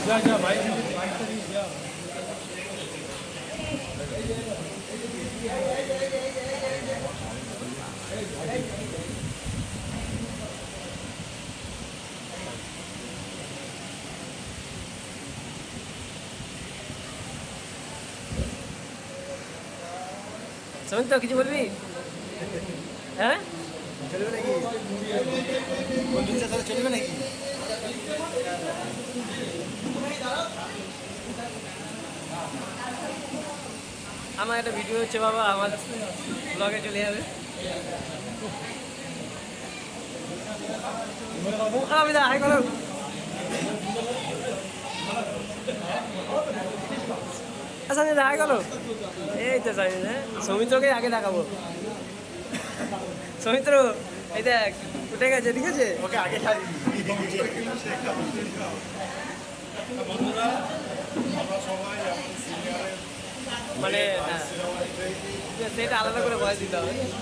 যা যা বাইক বাইকটা নিয়ে যা। শোন তো কিছু বলবি? হ্যাঁ চলবে নাকি বন্ধুদের সাথে চলবে নাকি? আমার একটা ভিডিও হচ্ছে বাবা, আমার ব্লগে চলে যাবে। আমি দা হাই করো। সামনে দেখা গেল, এই তো সামনে সৌমিত্রকে আগে দেখাবো। সৌমিত্র এই দেখ উঠে গেছে, ঠিক আছে? ওকে আগে ছাড়ি। বন্ধুরা আমরা সবাই আমাদের সিনিয়রের মানে হ্যাঁ, সেটা আলাদা করে ভয় দিতে হবে।